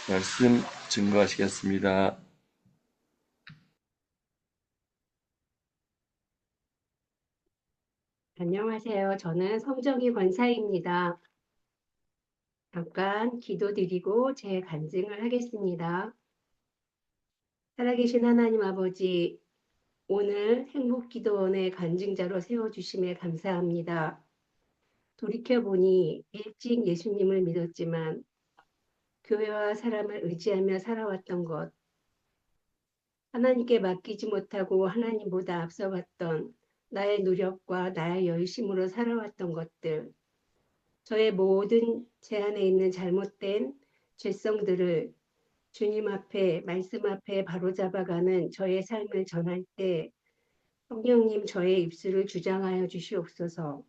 말씀 증거하시겠습니다. 안녕하세요. 저는 성정희 권사입니다. 잠깐 기도드리고 제 간증을 하겠습니다. 살아계신 하나님 아버지, 오늘 행복기도원의 간증자로 세워주심에 감사합니다. 돌이켜보니 일찍 예수님을 믿었지만 교회와 사람을 의지하며 살아왔던 것, 하나님께 맡기지 못하고 하나님보다 앞서갔던 나의 노력과 나의 열심으로 살아왔던 것들, 저의 모든 제 안에 있는 잘못된 죄성들을 주님 앞에, 말씀 앞에 바로잡아가는 저의 삶을 전할 때 성령님 저의 입술을 주장하여 주시옵소서.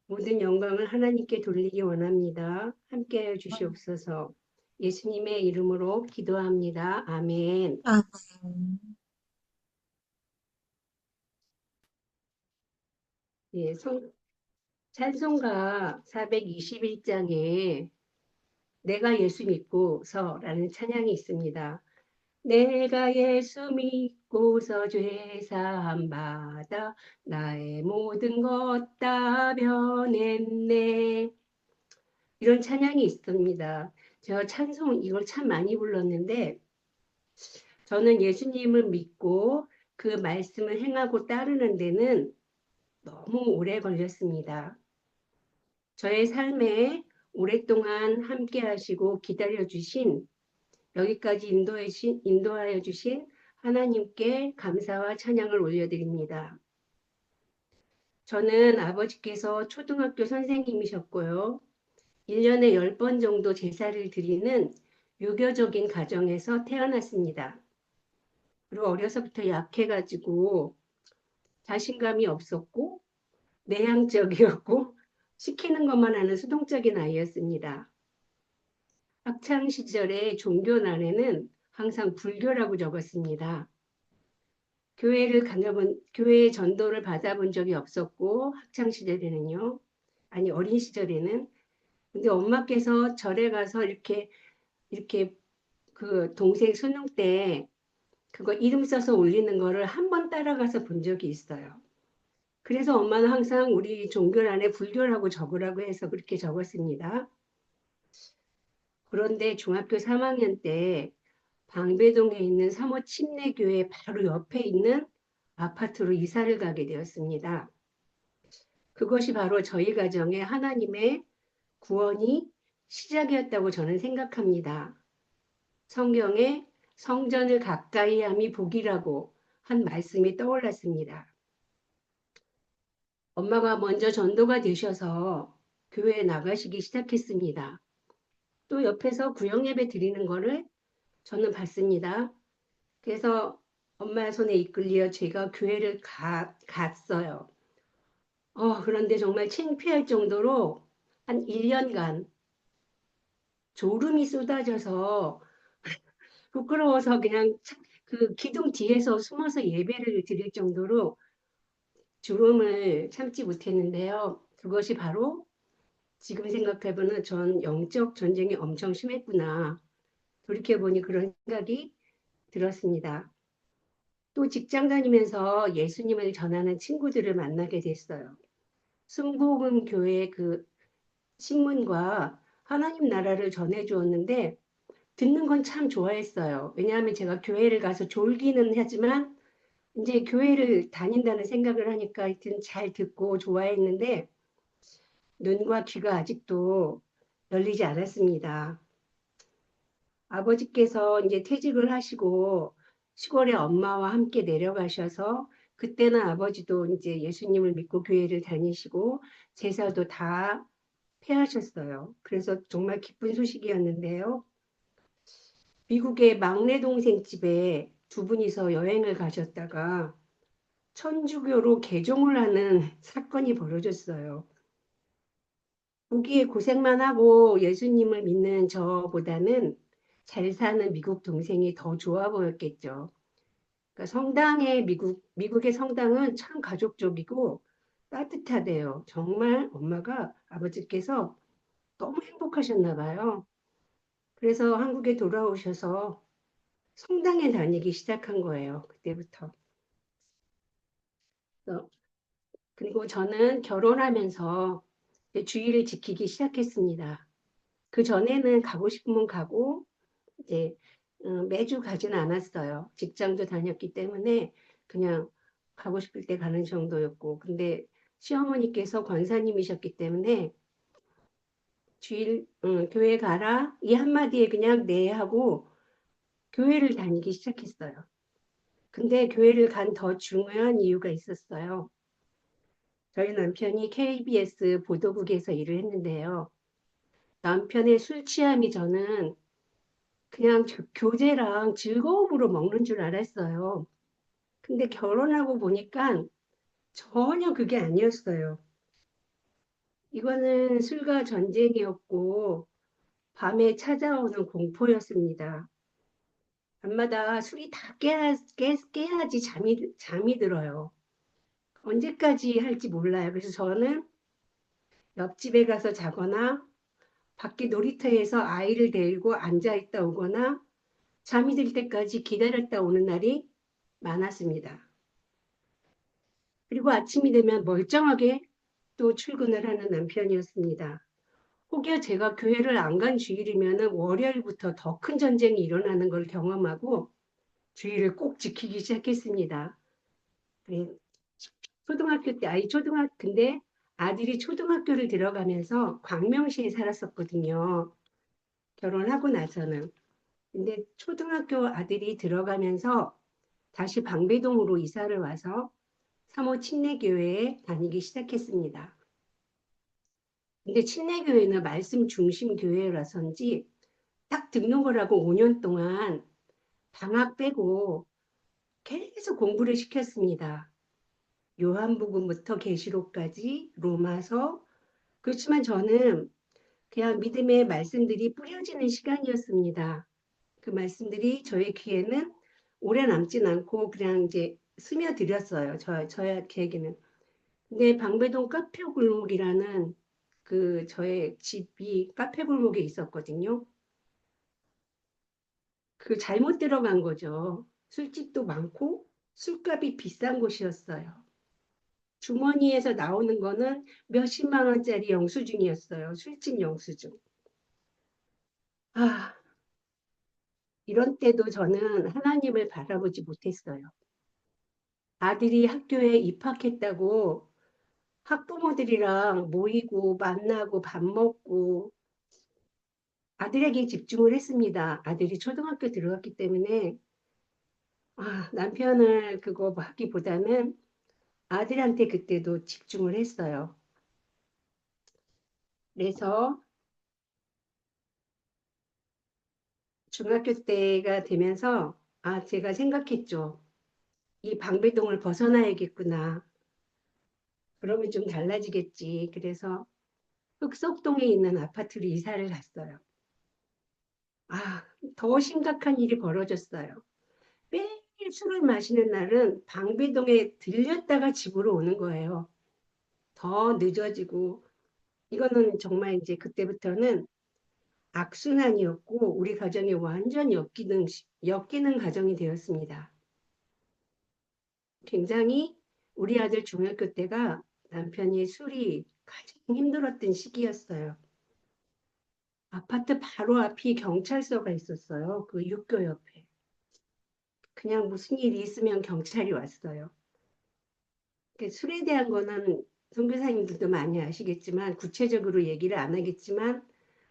모든 영광을 하나님께 돌리기 원합니다. 함께하여 주시옵소서. 예수님의 이름으로 기도합니다. 아멘. 아, 예, 찬송가 421장에 내가 예수 믿고서라는 찬양이 있습니다. 내가 예수 믿고서 죄사함 받아 나의 모든 것 다 변했네. 이런 찬양이 있습니다. 저 찬송 이걸 참 많이 불렀는데 저는 예수님을 믿고 그 말씀을 행하고 따르는 데는 너무 오래 걸렸습니다. 저의 삶에 오랫동안 함께 하시고 기다려 주신 여기까지 인도하여 주신 하나님께 감사와 찬양을 올려드립니다. 저는 아버지께서 초등학교 선생님이셨고요. 1년에 10번 정도 제사를 드리는 유교적인 가정에서 태어났습니다. 그리고 어려서부터 약해가지고 자신감이 없었고 내향적이었고 시키는 것만 하는 수동적인 아이였습니다. 학창 시절에 종교란에는 항상 불교라고 적었습니다. 교회의 전도를 받아본 적이 없었고, 학창 시절에는요. 아니, 어린 시절에는. 근데 엄마께서 절에 가서 이렇게 그 동생 수능 때 그거 이름 써서 올리는 거를 한 번 따라가서 본 적이 있어요. 그래서 엄마는 항상 우리 종교란에 불교라고 적으라고 해서 그렇게 적었습니다. 그런데 중학교 3학년 때 방배동에 있는 사모 침례교회 바로 옆에 있는 아파트로 이사를 가게 되었습니다. 그것이 바로 저희 가정의 하나님의 구원이 시작이었다고 저는 생각합니다. 성경에 성전을 가까이 함이 복이라고 한 말씀이 떠올랐습니다. 엄마가 먼저 전도가 되셔서 교회에 나가시기 시작했습니다. 또 옆에서 구역예배 드리는 거를 저는 봤습니다. 그래서 엄마 손에 이끌려 제가 교회를 갔어요. 그런데 정말 창피할 정도로 한 1년간 졸음이 쏟아져서 부끄러워서 그냥 그 기둥 뒤에서 숨어서 예배를 드릴 정도로 졸음을 참지 못했는데요. 그것이 바로 지금 생각해보면 전 영적 전쟁이 엄청 심했구나. 돌이켜보니 그런 생각이 들었습니다. 또 직장 다니면서 예수님을 전하는 친구들을 만나게 됐어요. 순복음 교회 그 신문과 하나님 나라를 전해 주었는데 듣는 건 참 좋아했어요. 왜냐하면 제가 교회를 가서 졸기는 하지만 이제 교회를 다닌다는 생각을 하니까 하여튼 잘 듣고 좋아했는데 눈과 귀가 아직도 열리지 않았습니다. 아버지께서 이제 퇴직을 하시고 시골에 엄마와 함께 내려가셔서 그때는 아버지도 이제 예수님을 믿고 교회를 다니시고 제사도 다 폐하셨어요. 그래서 정말 기쁜 소식이었는데요. 미국의 막내 동생 집에 두 분이서 여행을 가셨다가 천주교로 개종을 하는 사건이 벌어졌어요. 보기에 고생만 하고 예수님을 믿는 저보다는 잘 사는 미국 동생이 더 좋아 보였겠죠. 그러니까 미국의 성당은 참 가족적이고 따뜻하대요. 정말 엄마가 아버지께서 너무 행복하셨나 봐요. 그래서 한국에 돌아오셔서 성당에 다니기 시작한 거예요. 그때부터. 그래서 그리고 저는 결혼하면서 이제 주의를 지키기 시작했습니다. 그 전에는 가고 싶으면 가고 이제 매주 가지는 않았어요. 직장도 다녔기 때문에 그냥 가고 싶을 때 가는 정도였고, 근데 시어머니께서 권사님이셨기 때문에 주일 교회 가라 이 한마디에 그냥 네 하고 교회를 다니기 시작했어요. 근데 교회를 간 더 중요한 이유가 있었어요. 저희 남편이 KBS 보도국에서 일을 했는데요. 남편의 술 취함이 저는 그냥 교제랑 즐거움으로 먹는 줄 알았어요. 근데 결혼하고 보니까 전혀 그게 아니었어요. 이거는 술과 전쟁이었고 밤에 찾아오는 공포였습니다. 밤마다 술이 다 깨야지 잠이 들어요. 언제까지 할지 몰라요. 그래서 저는 옆집에 가서 자거나 밖에 놀이터에서 아이를 데리고 앉아 있다 오거나 잠이 들 때까지 기다렸다 오는 날이 많았습니다. 그리고 아침이 되면 멀쩡하게 또 출근을 하는 남편이었습니다. 혹여 제가 교회를 안 간 주일이면 월요일부터 더 큰 전쟁이 일어나는 걸 경험하고 주의를 꼭 지키기 시작했습니다. 그래, 초등학교 때 근데 아들이 초등학교를 들어가면서 광명시에 살았었거든요. 결혼하고 나서는. 근데 초등학교 아들이 들어가면서 다시 방배동으로 이사를 와서 사모 침례교회에 다니기 시작했습니다. 근데 침례교회는 말씀 중심 교회라서인지 딱 등록을 하고 5년 동안 방학 빼고 계속 공부를 시켰습니다. 요한복음부터 계시록까지 로마서. 그렇지만 저는 그냥 믿음의 말씀들이 뿌려지는 시간이었습니다. 그 말씀들이 저의 귀에는 오래 남진 않고 그냥 이제 스며들었어요. 저에게는. 근데 방배동 카페골목이라는 그 저의 집이 카페골목에 있었거든요. 그 잘못 들어간 거죠. 술집도 많고 술값이 비싼 곳이었어요. 주머니에서 나오는 거는 몇십만 원짜리 영수증이었어요. 술집 영수증. 아, 이런 때도 저는 하나님을 바라보지 못했어요. 아들이 학교에 입학했다고 학부모들이랑 모이고 만나고 밥 먹고 아들에게 집중을 했습니다. 아들이 초등학교 들어갔기 때문에 남편을 그거 하기보다는 아들한테 그때도 집중을 했어요. 그래서 중학교 때가 되면서 제가 생각했죠. 이 방배동을 벗어나야겠구나. 그러면 좀 달라지겠지. 그래서 흑석동에 있는 아파트로 이사를 갔어요. 더 심각한 일이 벌어졌어요. 매일 술을 마시는 날은 방배동에 들렸다가 집으로 오는 거예요. 더 늦어지고 이거는 정말 이제 그때부터는 악순환이었고 우리 가정이 완전 엮이는 가정이 되었습니다. 굉장히 우리 아들 중학교 때가 남편이 술이 가장 힘들었던 시기였어요. 아파트 바로 앞이 경찰서가 있었어요. 그 육교 옆에. 그냥 무슨 일이 있으면 경찰이 왔어요. 술에 대한 거는 선교사님들도 많이 아시겠지만 구체적으로 얘기를 안 하겠지만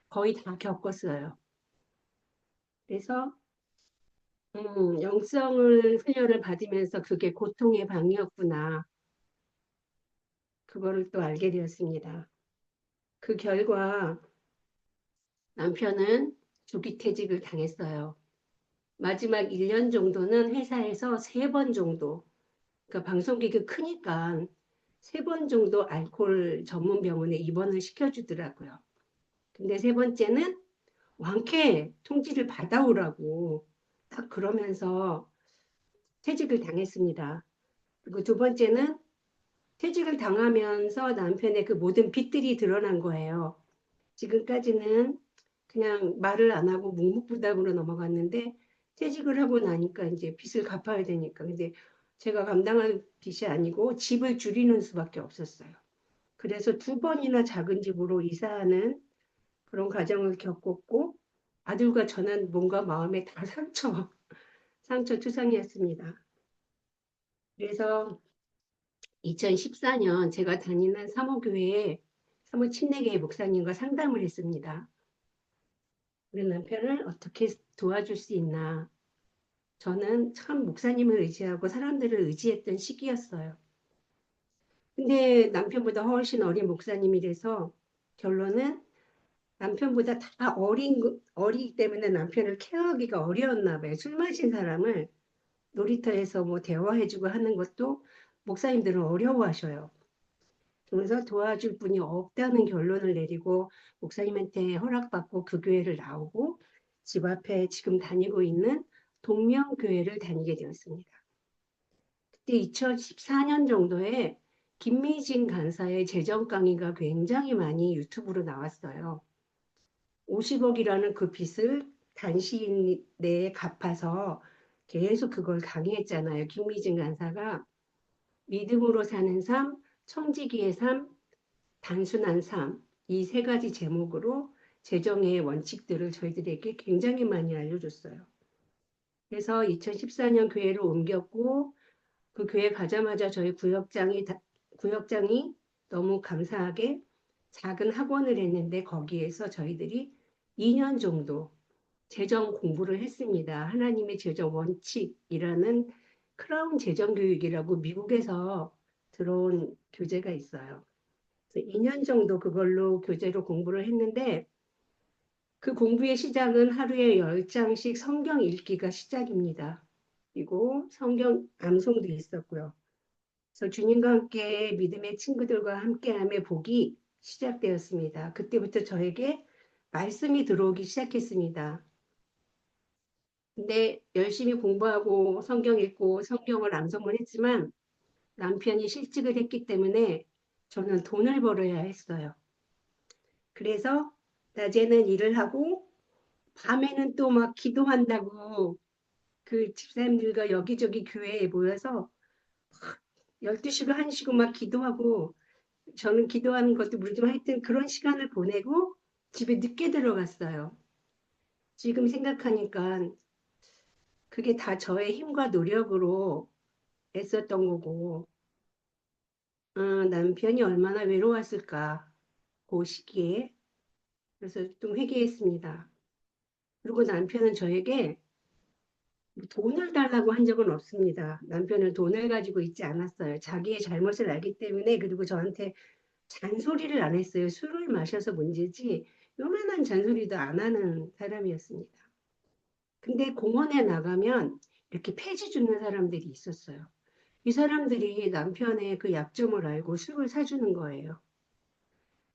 거의 다 겪었어요. 그래서 영성을 훈련을 받으면서 그게 고통의 방이었구나. 그거를 또 알게 되었습니다. 그 결과 남편은 조기퇴직을 당했어요. 마지막 1년 정도는 회사에서 3번 정도, 그러니까 방송국이 크니까 3번 정도 알코올 전문 병원에 입원을 시켜주더라고요. 근데 3번째는 왕쾌 통지를 받아오라고 딱 그러면서 퇴직을 당했습니다. 그리고 2번째는 퇴직을 당하면서 남편의 그 모든 빚들이 드러난 거예요. 지금까지는 그냥 말을 안 하고 묵묵부답으로 넘어갔는데 퇴직을 하고 나니까 이제 빚을 갚아야 되니까. 근데 제가 감당할 빚이 아니고 집을 줄이는 수밖에 없었어요. 그래서 두 번이나 작은 집으로 이사하는 그런 과정을 겪었고 아들과 저는 뭔가 마음에 다 상처 투성이었습니다. 그래서 2014년 제가 다니는 사모교회에 사모 침례교회 목사님과 상담을 했습니다. 우리 남편을 어떻게 도와줄 수 있나. 저는 참 목사님을 의지하고 사람들을 의지했던 시기였어요. 근데 남편보다 훨씬 어린 목사님이라서 결론은 남편보다 다 어리기 때문에 남편을 케어하기가 어려웠나 봐요. 술 마신 사람을 놀이터에서 뭐 대화해주고 하는 것도 목사님들은 어려워하셔요. 그래서 도와줄 분이 없다는 결론을 내리고 목사님한테 허락받고 그 교회를 나오고 집 앞에 지금 다니고 있는 동명교회를 다니게 되었습니다. 그때 2014년 정도에 김미진 간사의 재정 강의가 굉장히 많이 유튜브로 나왔어요. 50억이라는 그 빚을 단시일 내에 갚아서 계속 그걸 강의했잖아요. 김미진 간사가 믿음으로 사는 삶, 청지기의 삶, 단순한 삶, 이 세 가지 제목으로 재정의 원칙들을 저희들에게 굉장히 많이 알려줬어요. 그래서 2014년 교회를 옮겼고 그 교회 가자마자 저희 구역장이 너무 감사하게 작은 학원을 했는데 거기에서 저희들이 2년 정도 재정 공부를 했습니다. 하나님의 재정 원칙이라는 크라운 재정 교육이라고 미국에서 들어온 교재가 있어요. 2년 정도 그걸로 교재로 공부를 했는데 그 공부의 시작은 하루에 10장씩 성경 읽기가 시작입니다. 그리고 성경 암송도 있었고요. 그래서 주님과 함께 믿음의 친구들과 함께함의 복이 시작되었습니다. 그때부터 저에게 말씀이 들어오기 시작했습니다. 근데 열심히 공부하고 성경 읽고 성경을 암송을 했지만 남편이 실직을 했기 때문에 저는 돈을 벌어야 했어요. 그래서 낮에는 일을 하고 밤에는 또 막 기도한다고 그 집사님들과 여기저기 교회에 모여서 12시고 1시고 막 기도하고 저는 기도하는 것도 물론 하여튼 그런 시간을 보내고 집에 늦게 들어갔어요. 지금 생각하니까 그게 다 저의 힘과 노력으로 애썼던 거고 남편이 얼마나 외로웠을까 그 시기에. 그래서 좀 회개했습니다. 그리고 남편은 저에게 돈을 달라고 한 적은 없습니다. 남편은 돈을 가지고 있지 않았어요. 자기의 잘못을 알기 때문에. 그리고 저한테 잔소리를 안 했어요. 술을 마셔서 문제지 요만한 잔소리도 안 하는 사람이었습니다. 근데 공원에 나가면 이렇게 폐지 주는 사람들이 있었어요. 이 사람들이 남편의 그 약점을 알고 술을 사주는 거예요.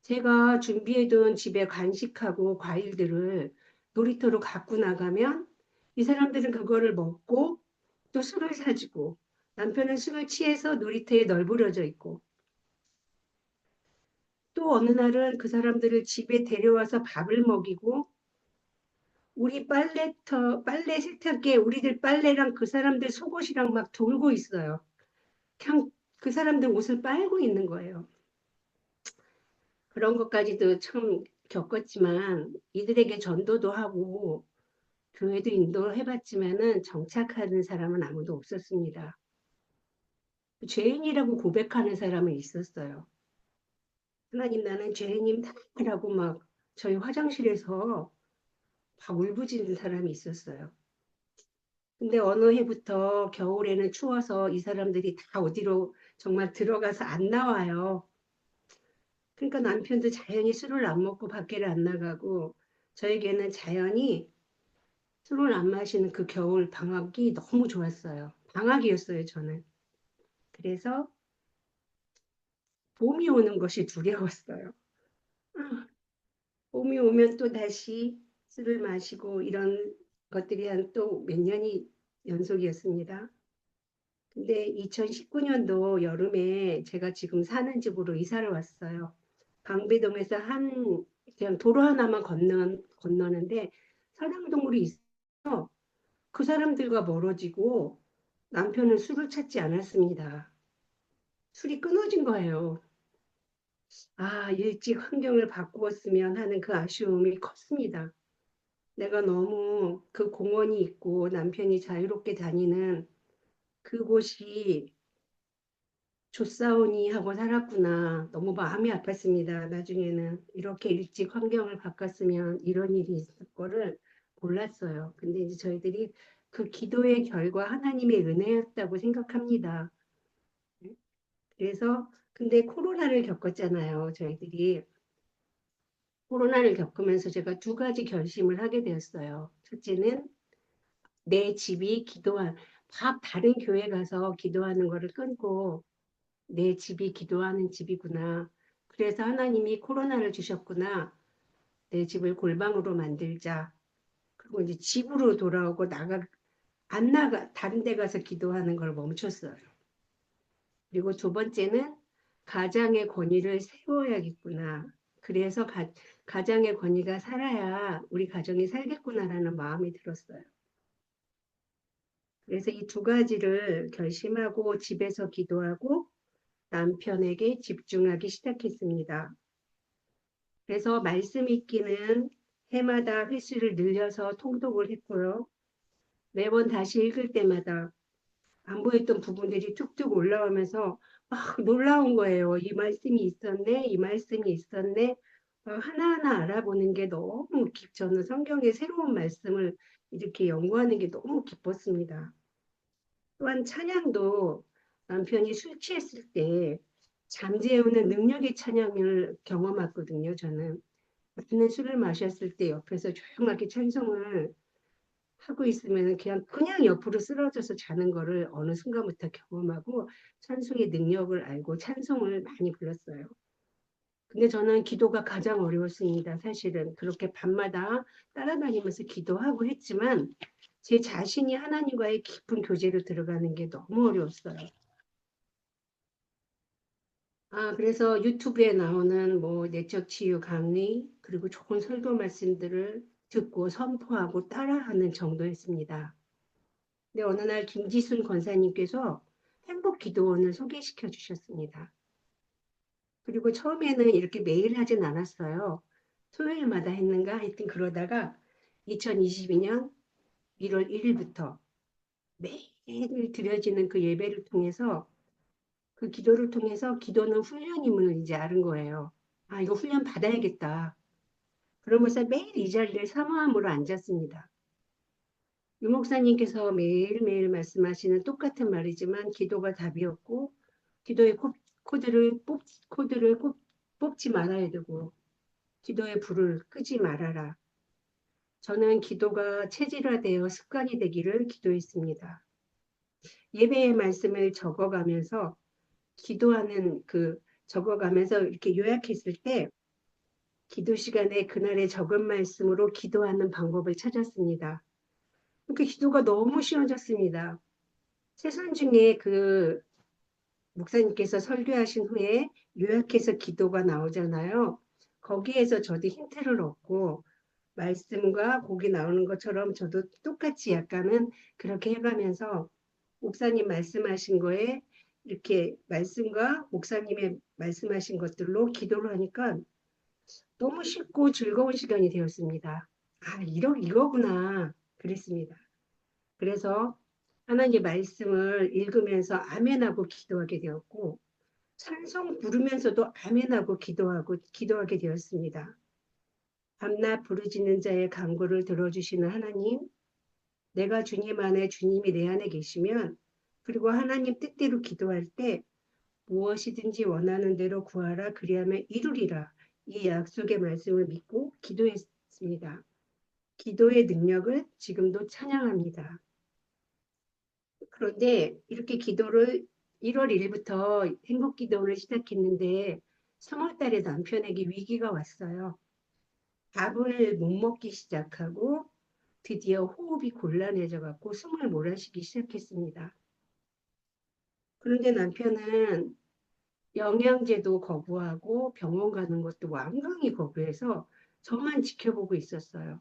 제가 준비해둔 집에 간식하고 과일들을 놀이터로 갖고 나가면 이 사람들은 그거를 먹고 또 술을 사주고 남편은 술을 취해서 놀이터에 널브러져 있고 또 어느 날은 그 사람들을 집에 데려와서 밥을 먹이고 우리 빨래 세탁기에 우리들 빨래랑 그 사람들 속옷이랑 막 돌고 있어요. 그냥 그 사람들 옷을 빨고 있는 거예요. 그런 것까지도 참 겪었지만 이들에게 전도도 하고 교회도 인도를 해봤지만은 정착하는 사람은 아무도 없었습니다. 죄인이라고 고백하는 사람은 있었어요. 하나님 나는 죄인임다라고 막 저희 화장실에서 막 울부짖는 사람이 있었어요. 근데 어느 해부터 겨울에는 추워서 이 사람들이 다 어디로 정말 들어가서 안 나와요. 그러니까 남편도 자연히 술을 안 먹고 밖에를 안 나가고 저에게는 자연히 술을 안 마시는 그 겨울 방학이 너무 좋았어요. 방학이었어요, 저는. 그래서 봄이 오는 것이 두려웠어요. 아, 봄이 오면 또 다시 술을 마시고 이런 것들이 한 또 몇 년이 연속이었습니다. 근데 2019년도 여름에 제가 지금 사는 집으로 이사를 왔어요. 방배동에서 그냥 도로 하나만 건넌 건너는데 사냥동물이 있어 그 사람들과 멀어지고 남편은 술을 찾지 않았습니다. 술이 끊어진 거예요. 아, 일찍 환경을 바꾸었으면 하는 그 아쉬움이 컸습니다. 내가 너무 그 공원이 있고 남편이 자유롭게 다니는 그곳이 좋사오니 하고 살았구나. 너무 마음이 아팠습니다. 나중에는 이렇게 일찍 환경을 바꿨으면 이런 일이 있을 거를 몰랐어요. 근데 이제 저희들이 그 기도의 결과 하나님의 은혜였다고 생각합니다. 그래서 근데 코로나를 겪었잖아요. 저희들이 코로나를 겪으면서 제가 두 가지 결심을 하게 되었어요. 첫째는 내 집이 다른 교회 가서 기도하는 거를 끊고 내 집이 기도하는 집이구나. 그래서 하나님이 코로나를 주셨구나. 내 집을 골방으로 만들자. 그리고 이제 집으로 돌아오고 안 다른 데 가서 기도하는 걸 멈췄어요. 그리고 두 번째는 가장의 권위를 세워야겠구나. 그래서 가장의 권위가 살아야 우리 가정이 살겠구나라는 마음이 들었어요. 그래서 이 두 가지를 결심하고 집에서 기도하고 남편에게 집중하기 시작했습니다. 그래서 말씀 읽기는 해마다 횟수를 늘려서 통독을 했고요. 매번 다시 읽을 때마다 안 보였던 부분들이 툭툭 올라오면서 막 놀라운 거예요. 이 말씀이 있었네, 이 말씀이 있었네. 하나하나 알아보는 게 저는 성경의 새로운 말씀을 이렇게 연구하는 게 너무 기뻤습니다. 또한 찬양도 남편이 술 취했을 때 잠재우는 능력의 찬양을 경험했거든요. 저는 많은 술을 마셨을 때 옆에서 조용하게 찬송을 하고 있으면 그냥 옆으로 쓰러져서 자는 거를 어느 순간부터 경험하고 찬송의 능력을 알고 찬송을 많이 불렀어요. 근데 저는 기도가 가장 어려웠습니다. 사실은 그렇게 밤마다 따라다니면서 기도하고 했지만 제 자신이 하나님과의 깊은 교제로 들어가는 게 너무 어려웠어요. 그래서 유튜브에 나오는 뭐 내적 치유 강의, 그리고 좋은 설교 말씀들을 듣고 선포하고 따라하는 정도였습니다. 근데 어느 날 김지순 권사님께서 행복 기도원을 소개시켜 주셨습니다. 그리고 처음에는 이렇게 매일 하진 않았어요. 토요일마다 했는가 하여튼 그러다가 2022년 1월 1일부터 매일 드려지는 그 예배를 통해서 그 기도를 통해서 기도는 훈련임을 이제 알은 거예요. 이거 훈련 받아야겠다. 그러면서 매일 이 자리를 사모함으로 앉았습니다. 유 목사님께서 매일매일 말씀하시는 똑같은 말이지만 기도가 답이었고 기도의 코드를 뽑지 말아야 되고 기도의 불을 끄지 말아라. 저는 기도가 체질화되어 습관이 되기를 기도했습니다. 예배의 말씀을 적어가면서 적어가면서 이렇게 요약했을 때 기도 시간에 그날의 적은 말씀으로 기도하는 방법을 찾았습니다. 그 기도가 너무 쉬워졌습니다. 세선 중에 그 목사님께서 설교하신 후에 요약해서 기도가 나오잖아요. 거기에서 저도 힌트를 얻고 말씀과 곡이 나오는 것처럼 저도 똑같이 약간은 그렇게 해가면서 목사님 말씀하신 거에 이렇게 말씀과 목사님의 말씀하신 것들로 기도를 하니까 너무 쉽고 즐거운 시간이 되었습니다. 이거구나. 그랬습니다. 그래서 하나님 말씀을 읽으면서 아멘하고 기도하게 되었고 찬송 부르면서도 아멘하고 기도하게 되었습니다. 밤낮 부르짖는 자의 간구를 들어주시는 하나님, 내가 주님 안에 주님이 내 안에 계시면 그리고 하나님 뜻대로 기도할 때 무엇이든지 원하는 대로 구하라 그리하면 이루리라. 이 약속의 말씀을 믿고 기도했습니다. 기도의 능력을 지금도 찬양합니다. 그런데 이렇게 기도를 1월 1일부터 행복 기도를 시작했는데 3월 달에 남편에게 위기가 왔어요. 밥을 못 먹기 시작하고 드디어 호흡이 곤란해져 갖고 숨을 몰아쉬기 시작했습니다. 그런데 남편은 영양제도 거부하고 병원 가는 것도 완강히 거부해서 저만 지켜보고 있었어요.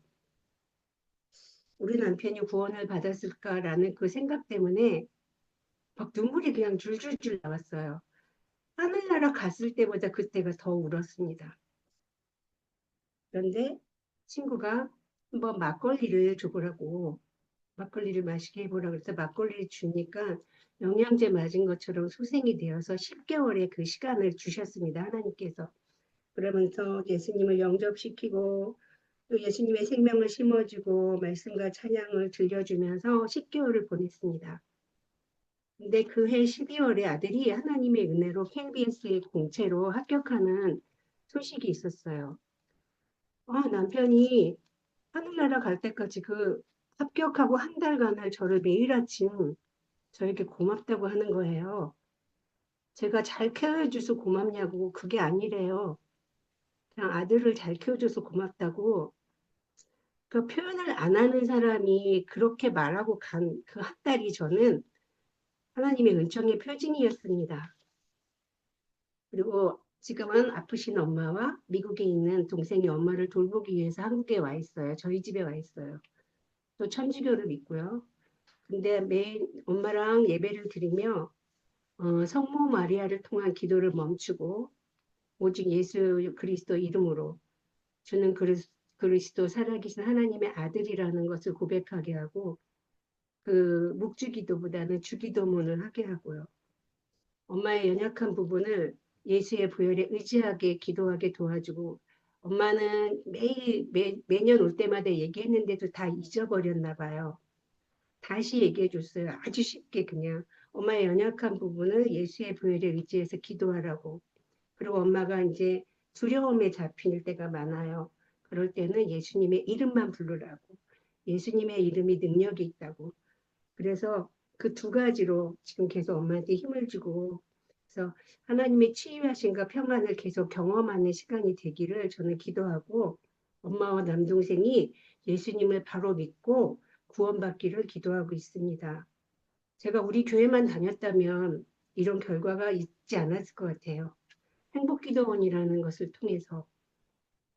우리 남편이 구원을 받았을까라는 그 생각 때문에 막 눈물이 그냥 줄줄줄 나왔어요. 하늘나라 갔을 때보다 그때가 더 울었습니다. 그런데 친구가 한번 막걸리를 줘보라고, 막걸리를 마시게 해보라고 해서 막걸리를 주니까 영양제 맞은 것처럼 소생이 되어서 10개월의 그 시간을 주셨습니다. 하나님께서. 그러면서 예수님을 영접시키고 또 예수님의 생명을 심어주고 말씀과 찬양을 들려주면서 10개월을 보냈습니다. 근데 그 해 12월에 아들이 하나님의 은혜로 KBS의 공채로 합격하는 소식이 있었어요. 남편이 하늘나라 갈 때까지 그 합격하고 한 달간을 저를 매일 아침 저에게 고맙다고 하는 거예요. 제가 잘 케어해줘서 고맙냐고 그게 아니래요. 그냥 아들을 잘 키워줘서 고맙다고 그 표현을 안 하는 사람이 그렇게 말하고 간 그 한 달이 저는 하나님의 은총의 표징이었습니다. 그리고 지금은 아프신 엄마와 미국에 있는 동생이 엄마를 돌보기 위해서 한국에 와 있어요. 저희 집에 와 있어요. 또 천주교를 믿고요. 근데 매일 엄마랑 예배를 드리며 성모 마리아를 통한 기도를 멈추고 오직 예수 그리스도 이름으로 주는 그리스도 살아계신 하나님의 아들이라는 것을 고백하게 하고 그 묵주기도보다는 주기도문을 하게 하고요. 엄마의 연약한 부분을 예수의 보혈에 의지하게 기도하게 도와주고 엄마는 매년 올 때마다 얘기했는데도 다 잊어버렸나 봐요. 다시 얘기해 줬어요. 아주 쉽게 그냥 엄마의 연약한 부분을 예수의 보혈에 의지해서 기도하라고. 그리고 엄마가 이제 두려움에 잡힐 때가 많아요. 그럴 때는 예수님의 이름만 부르라고. 예수님의 이름이 능력이 있다고. 그래서 그 두 가지로 지금 계속 엄마한테 힘을 주고 그래서 하나님의 치유하심과 평안을 계속 경험하는 시간이 되기를 저는 기도하고 엄마와 남동생이 예수님을 바로 믿고 구원받기를 기도하고 있습니다. 제가 우리 교회만 다녔다면 이런 결과가 있지 않았을 것 같아요. 행복기도원이라는 것을 통해서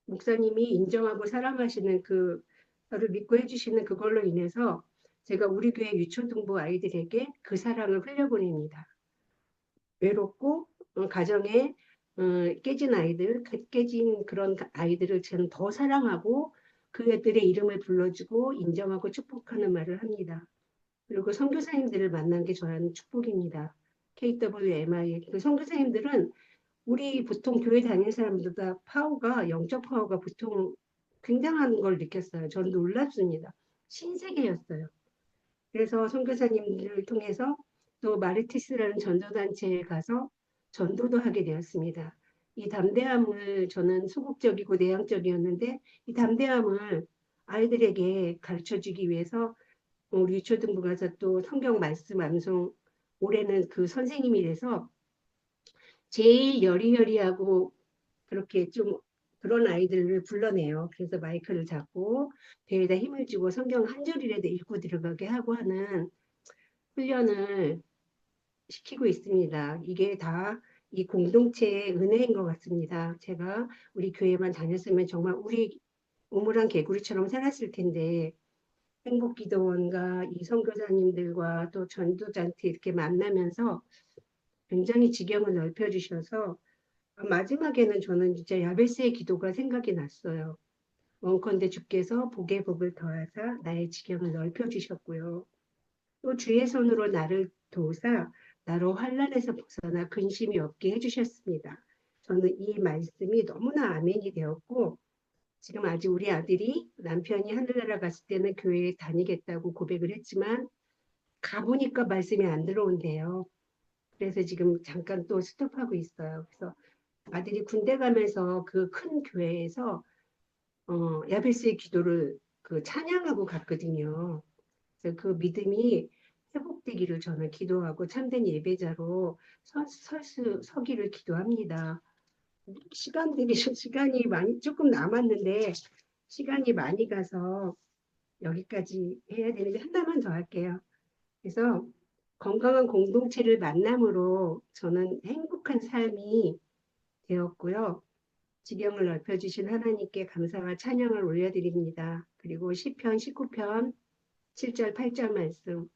목사님이 인정하고 사랑하시는 그 저를 믿고 해주시는 그걸로 인해서 제가 우리 교회 유초등부 아이들에게 그 사랑을 흘려보냅니다. 외롭고 가정에 깨진 아이들, 깨진 그런 아이들을 저는 더 사랑하고 그 애들의 이름을 불러주고 인정하고 축복하는 말을 합니다. 그리고 선교사님들을 만난 게 저는 축복입니다. KWMI 그 선교사님들은 우리 보통 교회 다니는 사람들보다 파워가 영적 파워가 보통 굉장한 걸 느꼈어요. 저는 놀랐습니다. 신세계였어요. 그래서 선교사님들을 통해서 또 마르티스라는 전도단체에 가서 전도도 하게 되었습니다. 이 담대함을 저는 소극적이고 내향적이었는데 이 담대함을 아이들에게 가르쳐 주기 위해서 우리 유초등부 가서 또 성경 말씀 암송 올해는 그 선생님이 돼서 제일 여리여리하고 그렇게 좀 그런 아이들을 불러내요. 그래서 마이크를 잡고 배에다 힘을 주고 성경 한 절이라도 읽고 들어가게 하고 하는 훈련을 시키고 있습니다. 이게 다 이 공동체의 은혜인 것 같습니다. 제가 우리 교회만 다녔으면 정말 우리 우물안 개구리처럼 살았을 텐데 행복기도원과 이 선교사님들과 또 전도자한테 이렇게 만나면서 굉장히 지경을 넓혀주셔서 마지막에는 저는 진짜 야베스의 기도가 생각이 났어요. 원컨대 주께서 복의 복을 더하사 나의 지경을 넓혀주셨고요. 또 주의 손으로 나를 도우사 나로 환란에서 벗어나 근심이 없게 해주셨습니다. 저는 이 말씀이 너무나 아멘이 되었고 지금 아직 우리 아들이 남편이 하늘나라 갔을 때는 교회에 다니겠다고 고백을 했지만 가보니까 말씀이 안 들어온대요. 그래서 지금 잠깐 또 스톱하고 있어요. 그래서 아들이 군대 가면서 그 큰 교회에서 야베스의 기도를 그 찬양하고 갔거든요. 그래서 그 믿음이 회복되기를 저는 기도하고 참된 예배자로 서기를 기도합니다. 시간이 많이 조금 남았는데 시간이 많이 가서 여기까지 해야 되는데 하나만 더 할게요. 그래서 건강한 공동체를 만남으로 저는 행복한 삶이 되었고요. 지경을 넓혀주신 하나님께 감사와 찬양을 올려드립니다. 그리고 시편 19편 7절 8절 말씀,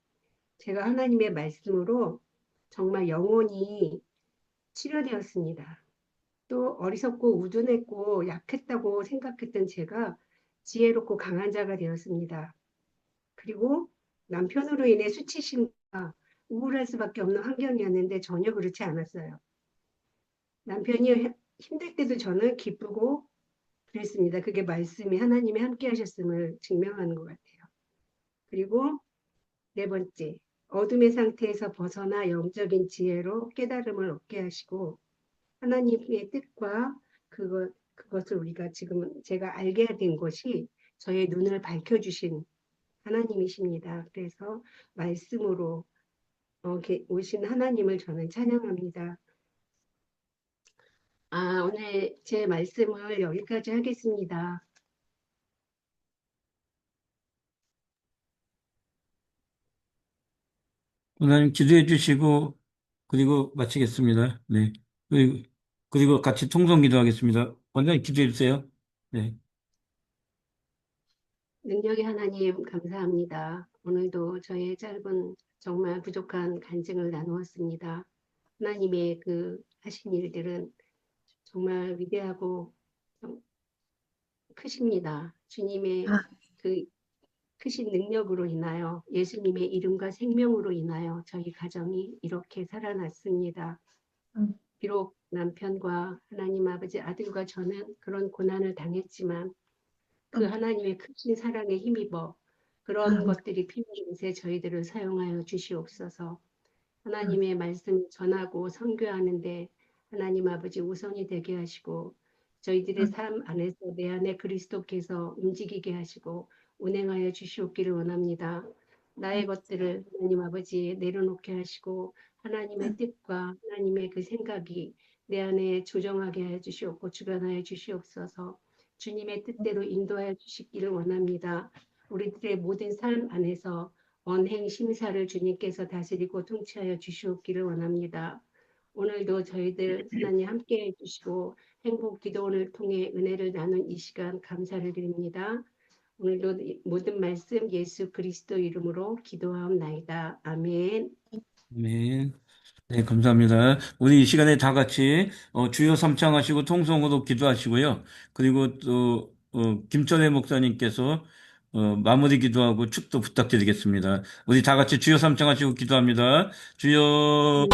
제가 하나님의 말씀으로 정말 영혼이 치료되었습니다. 또 어리석고 우둔했고 약했다고 생각했던 제가 지혜롭고 강한 자가 되었습니다. 그리고 남편으로 인해 수치심과 우울할 수밖에 없는 환경이었는데 전혀 그렇지 않았어요. 남편이 힘들 때도 저는 기쁘고 그랬습니다. 그게 말씀이 하나님이 함께 하셨음을 증명하는 것 같아요. 그리고 네 번째, 어둠의 상태에서 벗어나 영적인 지혜로 깨달음을 얻게 하시고 하나님의 뜻과 그것을 우리가 지금 제가 알게 된 것이 저의 눈을 밝혀주신 하나님이십니다. 그래서 말씀으로 오신 하나님을 저는 찬양합니다. 오늘 제 말씀을 여기까지 하겠습니다. 원장님 기도해 주시고 그리고 마치겠습니다. 네. 그리고 같이 통성 기도하겠습니다. 원장님 기도해 주세요. 네. 능력의 하나님 감사합니다. 오늘도 저의 짧은 정말 부족한 간증을 나누었습니다. 하나님의 그 하신 일들은 정말 위대하고 크십니다. 주님의 그 크신 능력으로 인하여 예수님의 이름과 생명으로 인하여 저희 가정이 이렇게 살아났습니다. 비록 남편과 하나님 아버지 아들과 저는 그런 고난을 당했지만 그 하나님의 크신 사랑에 힘입어 그런 것들이 필요한 곳에 저희들을 사용하여 주시옵소서. 하나님의 말씀을 전하고 선교하는데 하나님 아버지 우선이 되게 하시고 저희들의 삶 안에서 내 안에 그리스도께서 움직이게 하시고 운행하여 주시옵기를 원합니다. 나의 것들을 하나님 아버지 내려놓게 하시고 하나님의 뜻과 하나님의 그 생각이 내 안에 조정하게 하여 주시옵고 주관하여 주시옵소서. 주님의 뜻대로 인도하여 주시기를 원합니다. 우리들의 모든 삶 안에서 언행 심사를 주님께서 다스리고 통치하여 주시옵기를 원합니다. 오늘도 저희들 하나님 함께해 주시고 행복 기도원을 통해 은혜를 나눈 이 시간 감사를 드립니다. 오늘도 모든 말씀 예수 그리스도 이름으로 기도하옵나이다. 아멘. 네. 네, 감사합니다. 우리 이 시간에 다 같이 주여 삼창하시고 통성으로 기도하시고요. 그리고 또 김철회 목사님께서 마무리 기도하고 축도 부탁드리겠습니다. 우리 다 같이 주여 삼창하시고 기도합니다. 주여.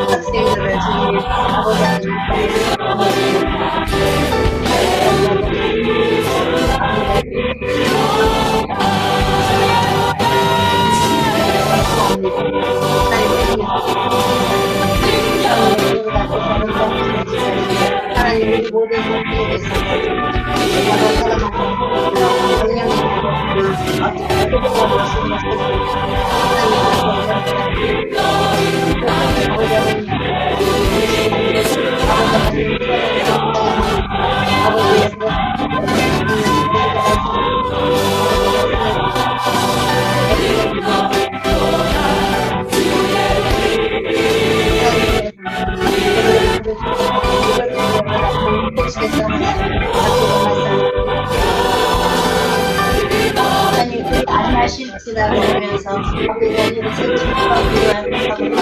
학생들을 주님 하나님 모든 것들에 안하실지라 그러면서 거기까지는 생각하고 하나님은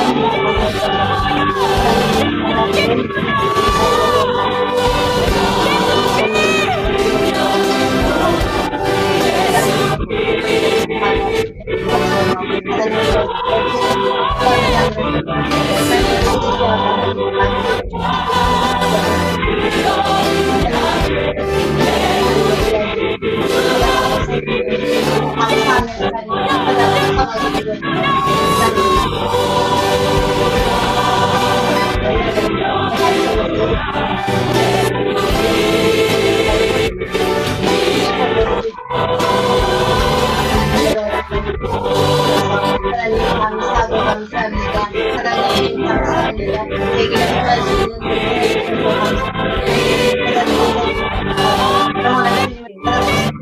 하나님 감사하고 감사합니다. 하나님 감사합니다. 내게 일할 수 있는 그분의 감사합니다.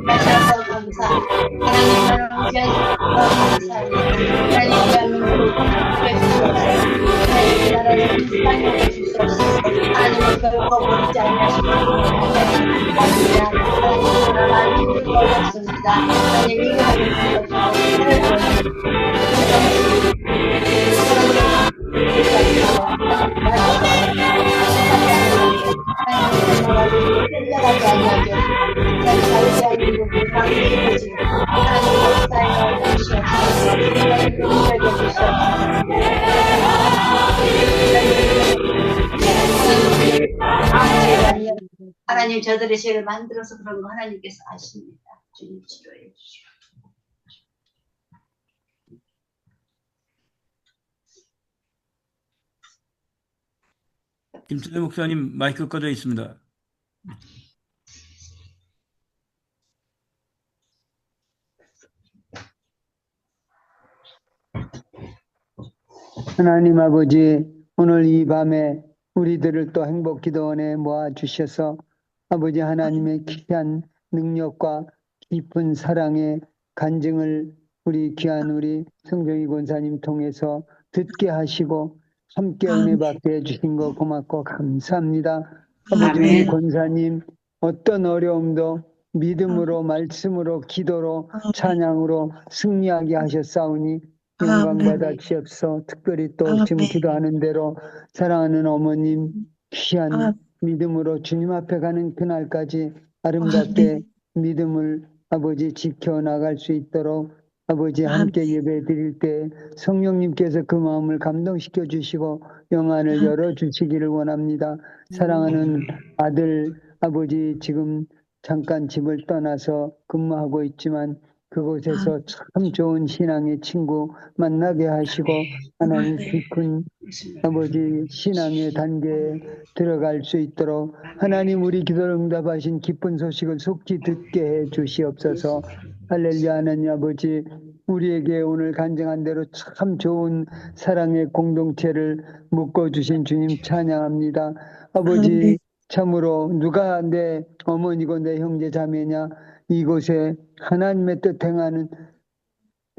다시 한번 감사. 하나님 나를 귀하게 감사합니다. 하나님 대한민국 하나님 나라를 사용해 주시옵소서. 하나님은 결코 버리지 않으시고 하나님 나라를 힘들어졌습니다. 하나님 이해하게 하나님 저들의 죄를 만들어서 그런 거 하나님께서 아십니다. 주님 치료해 주시오. 김천래 목사님 마이크 꺼져 있습니다. 하나님 아버지, 오늘 이 밤에 우리들을 또 행복기도원에 모아주셔서 아버지 하나님의 귀한 능력과 깊은 사랑의 간증을 우리 귀한 우리 성정희 권사님 통해서 듣게 하시고 함께 은혜 받게 해주신 거 고맙고 감사합니다. 아버지 우리 권사님 어떤 어려움도 믿음으로 말씀으로 기도로 찬양으로 승리하게 하셨사오니 영광 받아 주옵소. 특별히 또 지금 기도하는 대로 사랑하는 어머님 귀한 믿음으로 주님 앞에 가는 그날까지 아름답게 믿음을 아버지 지켜나갈 수 있도록 아버지 함께 예배 드릴 때 성령님께서 그 마음을 감동시켜 주시고 영안을 열어주시기를 원합니다. 사랑하는 아들 아버지 지금 잠깐 집을 떠나서 근무하고 있지만 그곳에서 참 좋은 신앙의 친구 만나게 하시고 하나님 깊은 아버지 신앙의 단계에 들어갈 수 있도록 하나님 우리 기도를 응답하신 기쁜 소식을 속히 듣게 해 주시옵소서. 할렐루야. 하나님 아버지 우리에게 오늘 간증한 대로 참 좋은 사랑의 공동체를 묶어주신 주님 찬양합니다. 아버지 참으로 누가 내 어머니고 내 형제 자매냐 이곳에 하나님의 뜻 행하는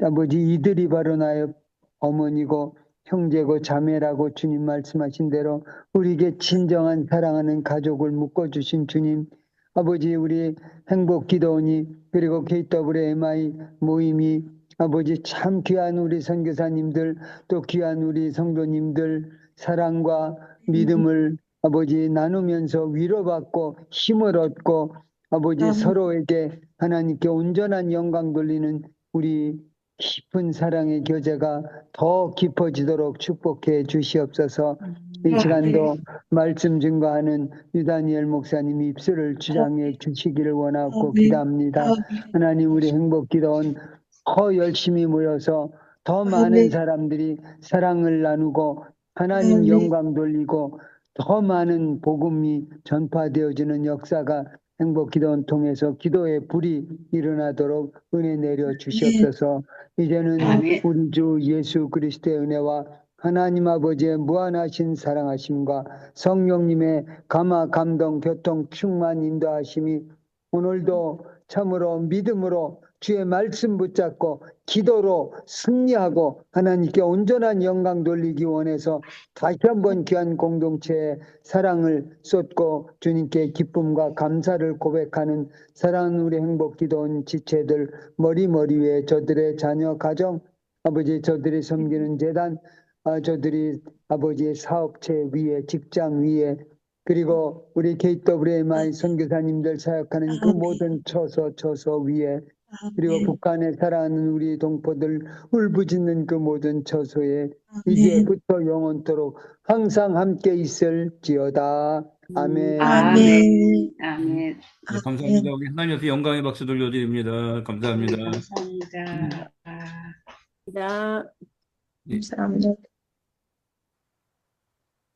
아버지 이들이 바로 나의 어머니고 형제고 자매라고 주님 말씀하신 대로 우리에게 진정한 사랑하는 가족을 묶어주신 주님 아버지 우리 행복기도원이 그리고 KWMI 모임이 아버지 참 귀한 우리 선교사님들 또 귀한 우리 성도님들 사랑과 믿음을 아버지 나누면서 위로받고 힘을 얻고 아버지 서로에게 하나님께 온전한 영광 돌리는 우리 깊은 사랑의 교제가 더 깊어지도록 축복해 주시옵소서. 이 시간도 말씀 증거하는 유다니엘 목사님 입술을 주장해 주시기를 원하고 기도합니다. 하나님 우리 행복기도원 더 열심히 모여서 더 많은 사람들이 사랑을 나누고 하나님 영광 돌리고 더 많은 복음이 전파되어지는 역사가 행복기도원 통해서 기도의 불이 일어나도록 은혜 내려 주시옵소서. 이제는 우리 주 예수 그리스도의 은혜와 하나님 아버지의 무한하신 사랑하심과 성령님의 감화 감동 교통 충만 인도하심이 오늘도 참으로 믿음으로 주의 말씀 붙잡고 기도로 승리하고 하나님께 온전한 영광 돌리기 원해서 다시 한번 귀한 공동체에 사랑을 쏟고 주님께 기쁨과 감사를 고백하는 사랑하는 우리 행복기도원 지체들 머리 위에 저들의 자녀 가정 아버지 저들이 섬기는 재단 저들이 아버지의 사업체 위에 직장 위에 그리고 우리 KWMI 선교사님들 사역하는 그 모든 처소 위에 그리고 북한에 살아가는 우리 동포들 울부짖는 그 모든 처소에 이제부터 영원토록 항상 함께 있을지어다. 아멘. 아멘. 아멘. 네, 감사합니다. 우리 하나님 앞에 영광의 박수 돌려드립니다. 감사합니다. 감사합니다. 예, 감사합니다.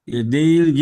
예, 내일